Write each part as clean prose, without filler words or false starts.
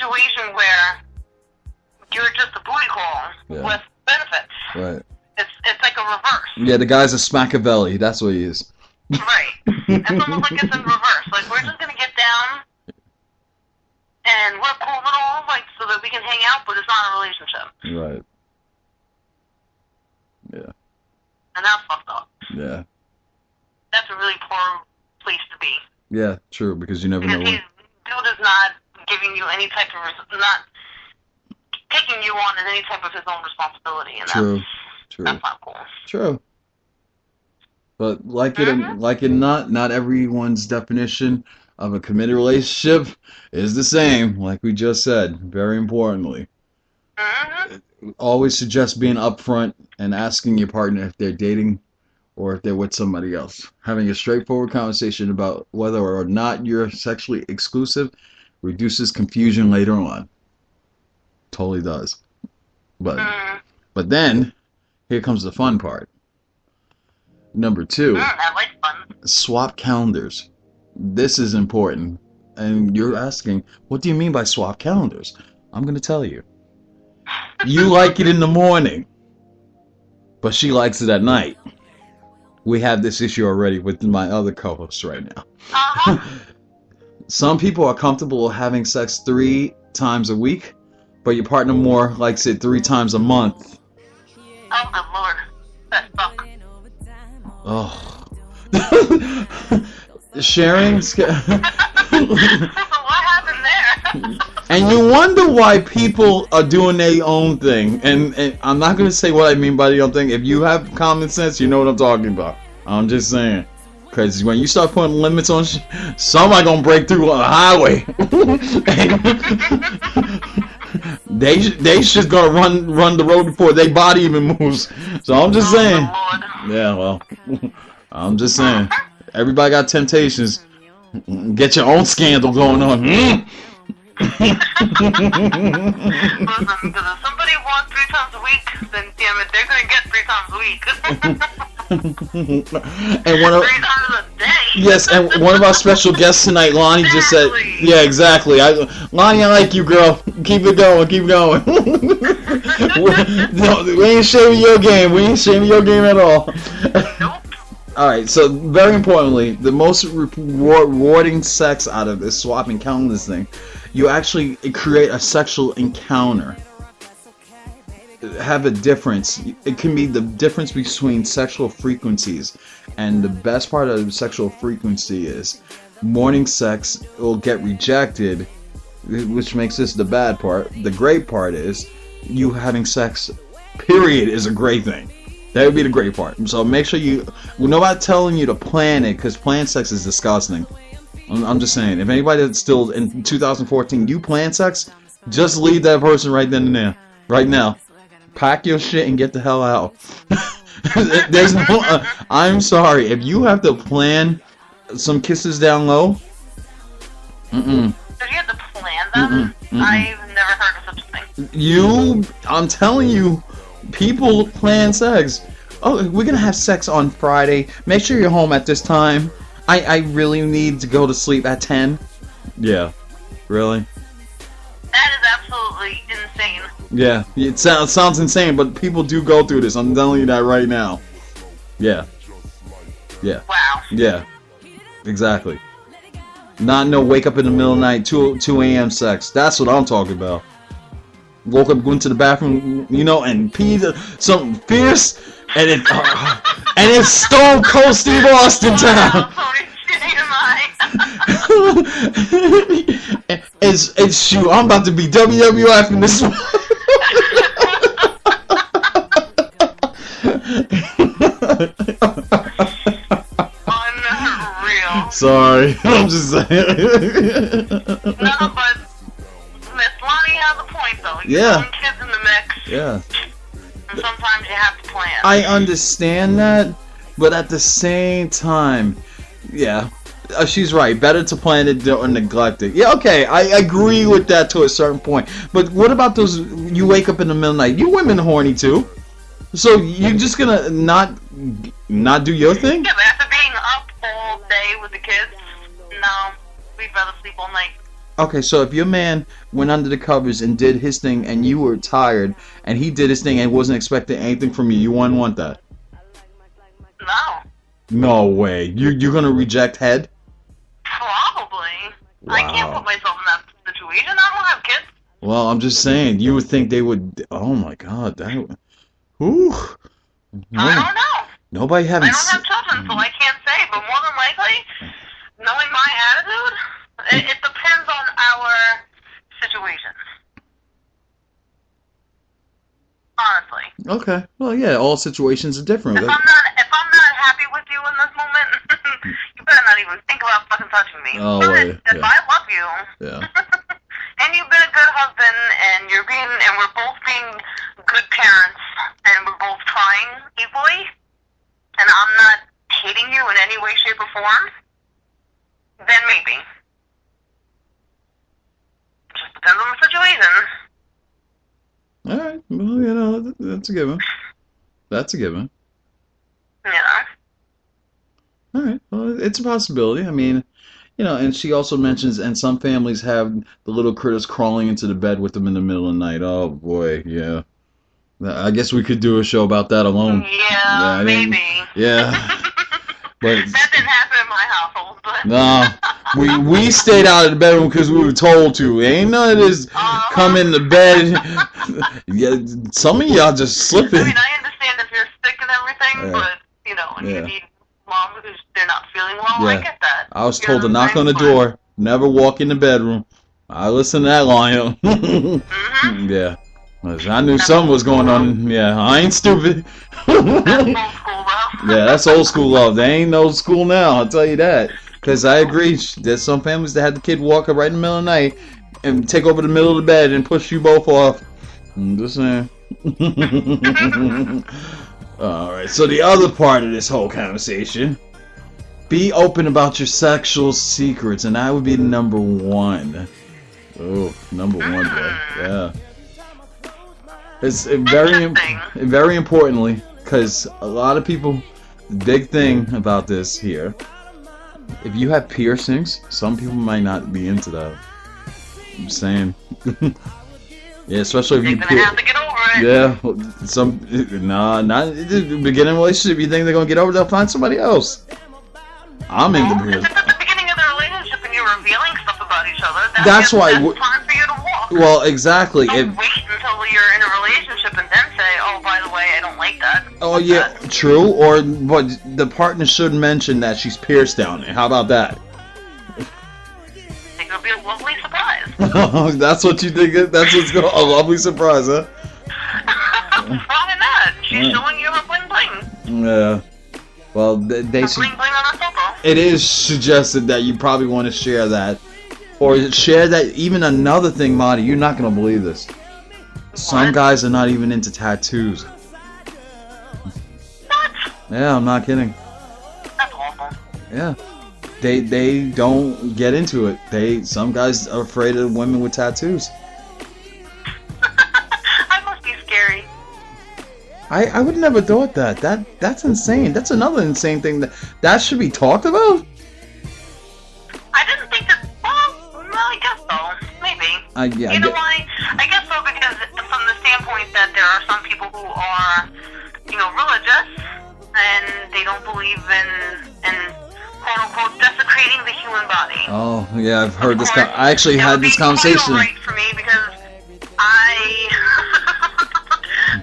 situation where you're just a booty call with benefits. Right. It's like a reverse. Yeah, the guy's a Smackavelli. That's what he is. Right. It's almost like it's in reverse. Like, we're just gonna get down and we're cool and all, like, so that we can hang out, but it's not a relationship. Right. Yeah. And that's fucked up. Yeah. That's a really poor place to be. Yeah, true, because you never know. Because dude is not giving you any type of, not taking you on as any type of his own responsibility. And True. That's not cool. True. But like it, not everyone's definition of a committed relationship is the same. Like we just said, very importantly, always suggest being upfront and asking your partner if they're dating or if they're with somebody else. Having a straightforward conversation about whether or not you're sexually exclusive reduces confusion later on. Totally does. But then here comes the fun part. Number 2, I like fun. Swap calendars. This is important. And you're asking, what do you mean by swap calendars? I'm going to tell you. You like it in the morning, but she likes it at night. We have this issue already with my other co-hosts right now. Some people are comfortable having sex 3 times a week, but your partner more likes it 3 times a month. Oh, good lord. That sucks. Oh. Sharing. What happened there? And you wonder why people are doing their own thing. And I'm not going to say what I mean by the own thing. If you have common sense, you know what I'm talking about. I'm just saying. Because when you start putting limits on somebody going to break through on the highway. They just gonna run the road before their body even moves. So I'm just saying. Yeah, well, I'm just saying. Everybody got temptations. Get your own scandal going on. Listen, because if somebody wants 3 times a week, then damn it, they're gonna get 3 times a week. And 3 times a day. Yes, and one of our special guests tonight, Lonnie, just said, yeah, exactly. Lonnie, I like you, girl. Keep it going, keep going. We ain't shaming your game. We ain't shaming your game at all. Nope. Alright, so very importantly, the most rewarding sex out of this swapping calendars thing, you actually create a sexual encounter. Have a difference. It can be the difference between sexual frequencies. And the best part of sexual frequency is morning sex will get rejected, which makes this the bad part. The great part is you having sex, period, is a great thing. That would be the great part. So make sure we're not telling you to plan it, because planned sex is disgusting. I'm just saying, if anybody that's still in 2014, you plan sex, just leave that person right then and there. Right now. Pack your shit and get the hell out. There's no, I'm sorry, if you have to plan some kisses down low, So you have to plan them? I've never heard of such a thing. I'm telling you, people plan sex. Oh, we're gonna have sex on Friday. Make sure you're home at this time. I really need to go to sleep at 10. Yeah, really? That is absolutely insane. Yeah, it sounds insane, but people do go through this. I'm telling you that right now. Yeah. Yeah. Wow. Yeah. Exactly. Not no wake up in the middle of the night, 2 a.m. sex. That's what I'm talking about. Woke up, went to the bathroom, and peed something fierce, and it's Stone Cold Steve Austin time. It's shoot, I'm about to be WWF in this one. Unreal. Sorry, I'm just saying. No, but Miss Lonnie has a point, though. Yeah. Some kids in the mix. Yeah. And sometimes you have to plan. I understand that, but at the same time, yeah. She's right. Better to plan it than neglect it. Yeah, okay. I agree with that to a certain point. But what about those? You wake up in the middle of the night. You women horny too. So you're just gonna not do your thing? Yeah, but after being up all day with the kids, no, we'd rather sleep all night. Okay, so if your man went under the covers and did his thing and you were tired and he did his thing and wasn't expecting anything from you, you wouldn't want that? No. No way. You're gonna reject head? Probably. Wow. I can't put myself in that situation. I don't have kids. Well, I'm just saying, you would think they would. Oh my God, that. Whew. I don't know. Nobody having. I don't have children, so I can't say. But more than likely, knowing my attitude, it depends on our situation. Honestly. Okay. Well, yeah. All situations are different. If I'm not happy with you in this moment, you better not even think about fucking touching me. Oh, but wait, if yeah. I love you, Yeah. and you've been a good husband, and we're both being good parents, and we're both trying equally, and I'm not hating you in any way, shape, or form, then maybe. It just depends on the situation. All right. Well, you know, that's a given. That's a given. Yeah. All right. Well, it's a possibility. I mean, you know, and she also mentions, and some families have the little critters crawling into the bed with them in the middle of the night. Oh boy, yeah. I guess we could do a show about that alone. Yeah, maybe. Yeah. But that didn't happen in my household, but no, we stayed out of the bedroom because we were told to. Ain't none of this come in the bed. Yeah, some of y'all just slipping. I mean, I understand if you're sick and everything, but you know, and you need mom because they're not feeling well. I get that. I was told to knock on the door, never walk in the bedroom. I listened to that line. Yeah. I knew something was going on. Yeah, I ain't stupid. That's old school love. Yeah, that's old school love. They ain't no school now, I'll tell you that. Because I agree, there's some families that had the kid walk up right in the middle of the night and take over the middle of the bed and push you both off. I'm just saying. Alright, so the other part of this whole conversation, be open about your sexual secrets, and that would be number one. Oh, number one, boy. Yeah. It's very importantly, because a lot of people, the big thing about this here, if you have piercings, some people might not be into that. I'm saying. Yeah, especially if you have to get over it. Yeah, not in the beginning of a relationship. You think they're gonna get over it, they'll find somebody else. I'm into piercings. If it's at the beginning of the relationship and you're revealing stuff about each other, that's why. That's time for you to walk. Well, exactly. Don't wait until you're in a relationship and then say, "Oh, by the way, I don't like that." Oh yeah, true. Or but the partner should mention that she's pierced down there. How about that? I think it'll be a lovely surprise. That's what you think? That's what's going? A lovely surprise, huh? Why not? She's showing you her bling bling. Yeah. Well, they bling bling on her sofa. It is suggested that you probably want to share that. Or share that. Even another thing, Marty, you're not going to believe this. Some guys are not even into tattoos. What? Yeah, I'm not kidding. That's awful. Yeah. They don't get into it. Some guys are afraid of women with tattoos. That must be scary. I would never thought that. That's insane. That's another insane thing that should be talked about. I didn't think that. Well, I guess so. Maybe. Yeah. You know why? I guess so because from the standpoint that there are some people who are, religious and they don't believe in quote unquote desecrating the human body. Oh yeah, I've heard this. I actually had this conversation. Right for me because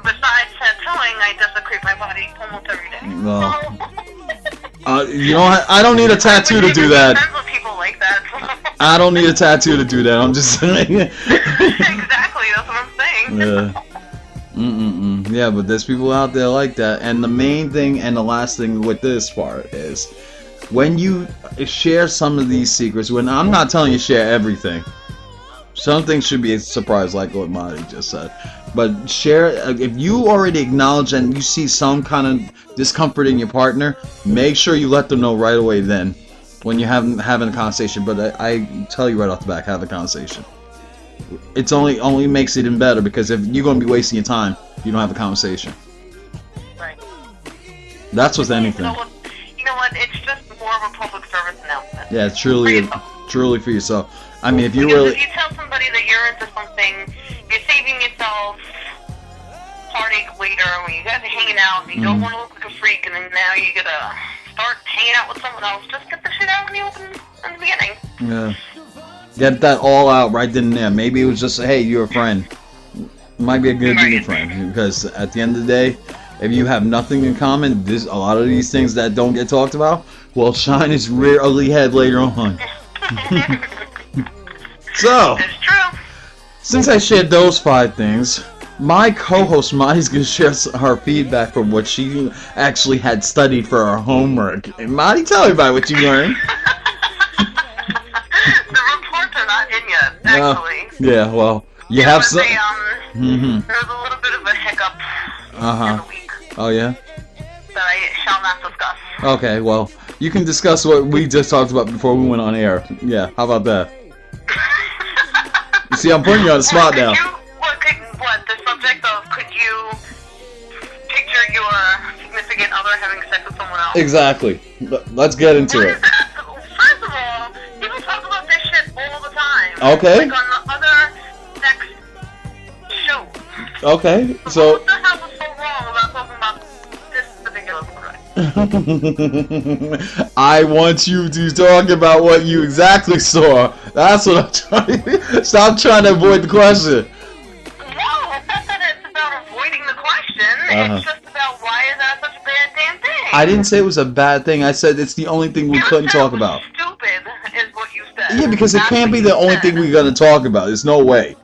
besides tattooing, I desecrate my body almost every day. Well, I don't need a tattoo to do that. Friends with people like that. I don't need a tattoo to do that. I'm just saying. Exactly, that's what I'm saying. Yeah. Yeah, but there's people out there like that. And the main thing and the last thing with this part is when you share some of these secrets, when I'm not telling you share everything. Some things should be a surprise, like what Marty just said. But share, if you already acknowledge and you see some kind of discomfort in your partner, make sure you let them know right away then when you're having a conversation. But I tell you right off the back, have a conversation. It's only makes it even better because if you're going to be wasting your time, you don't have a conversation. Right. That's with anything. You know what? It's just more of a public service announcement. Yeah, truly for yourself. I mean, if you because really... if you tell somebody that you're into something, you're saving yourself heartache later when you guys are hanging out and you don't want to look like a freak, and then now you gotta start hanging out with someone else. Just get the shit out in the open in the beginning. Yeah. Get that all out right then and there. Maybe it was just, hey, you're a friend. Might be a good new friend, because at the end of the day, if you have nothing in common, a lot of these things that don't get talked about will shine its rear ugly head later on. So, It's true. since I shared those 5 things, my co-host Marty's going to share her feedback from what she actually had studied for her homework. And Marty, tell everybody what you learned. The reports are not in yet, actually. Yeah, well, you have some... There was a little bit of a hiccup in the week Oh, yeah? that I shall not discuss. Okay, well, you can discuss what we just talked about before we went on air. Yeah, how about that? You see, I'm putting you on the spot now. What, the subject of could you picture your significant other having sex with someone else? Exactly. Let's get into it. First of all, people talk about this shit all the time. Okay. Like on the other sex shows. Okay, So so... what the hell was so wrong about talking about this particular product? I want you to talk about what you exactly saw. That's what I'm trying to... Stop trying to avoid the question. No, it's not that it's about avoiding the question. It's just about why is that such a bad damn thing? I didn't say it was a bad thing. I said it's the only thing we couldn't talk about. Stupid is what you said. Yeah, because it That's can't be what the you only said. thing we're going to talk about. There's no way.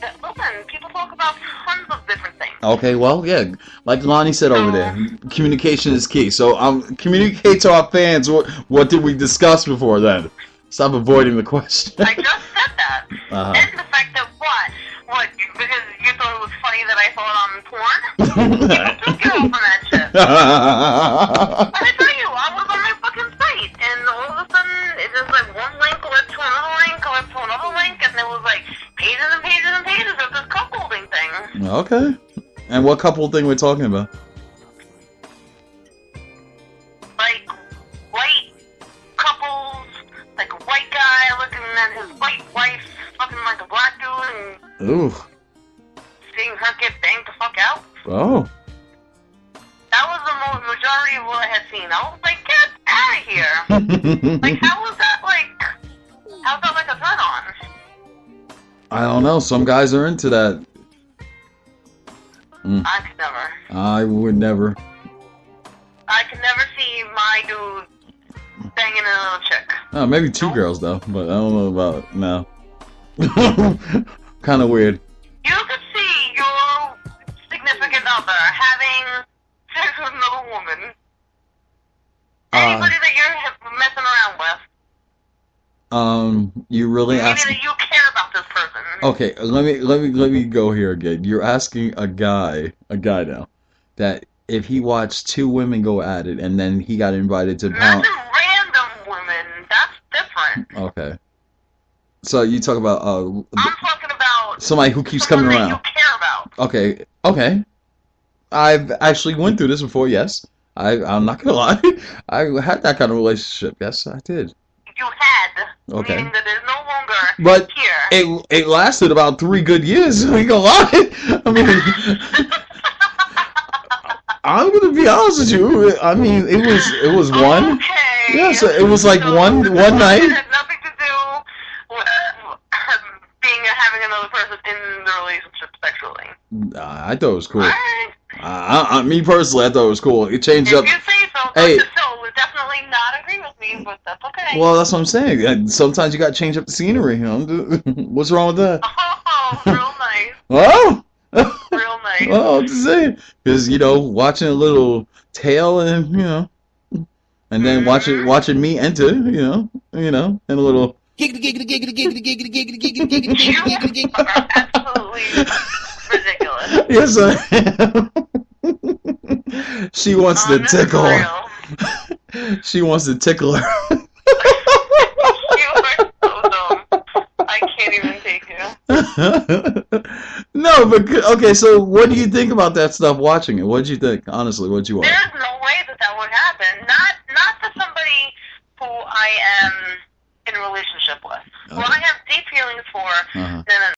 Listen, people talk about tons of different things. Okay, well, yeah. Like Lonnie said over there, communication is key. So communicate to our fans what did we discuss before then. Stop avoiding the question. I just said that. And the fact that what? Because you thought it was funny that I saw it on porn? People took it off on that shit. I tell you, I was on my fucking site, and all of a sudden, it just like one link led to another link, led to another link, and there was like pages and pages and pages of this cup holding thing. Okay. And what couple thing we're talking about? Like white couples, like a white guy looking at his white wife fucking like a black dude, and Ooh. seeing her get banged the fuck out. Oh. That was the majority of what I had seen. I was like, get out of here. Like, how's that like a turn on? I don't know. Some guys are into that. I could never. I would never. I could never see my dude banging another chick. Oh, maybe 2 girls though, but I don't know about no. Kind of weird. You could see your significant other having sex with another woman. Anybody that you're messing around with. You really Maybe asking? that you care about this person. Okay, let me go here again. You're asking a guy now, that if he watched 2 women go at it and then he got invited to pound. Not random women. That's different. Okay. So you talk about I'm talking about somebody who keeps someone coming that around. you care about. Okay. I've actually went through this before. Yes, I'm not gonna lie. I had that kind of relationship. Yes, I did. You had. Okay. Meaning that it's no longer But here. it lasted about 3 good years. I ain't gonna lie. I mean, I'm gonna be honest with you. I mean, it was one. Okay. Yeah, so it was like So one It night. had nothing to do with having another person in the relationship sexually. I thought it was cool. Alright. Me personally, I thought it was cool. It changed If up. you say so, Hey. so would definitely not agree with me, but that's okay. Well, that's what I'm saying. Sometimes you gotta change up the scenery. What's wrong with that? Oh, real nice. Oh. Real nice. Well, I'm just saying, because watching a little tail and and then watching me enter, and a little. You are absolutely ridiculous. Yes, I am. She wants to tickle her. She wants to tickle her. You are so dumb. I can't even take you. No, but okay. So, what do you think about that stuff? Watching it, what did you think? Honestly, what did you watch? There's no way that would happen. Not to somebody who I am in a relationship with. Okay. I have deep feelings for, Uh-huh. then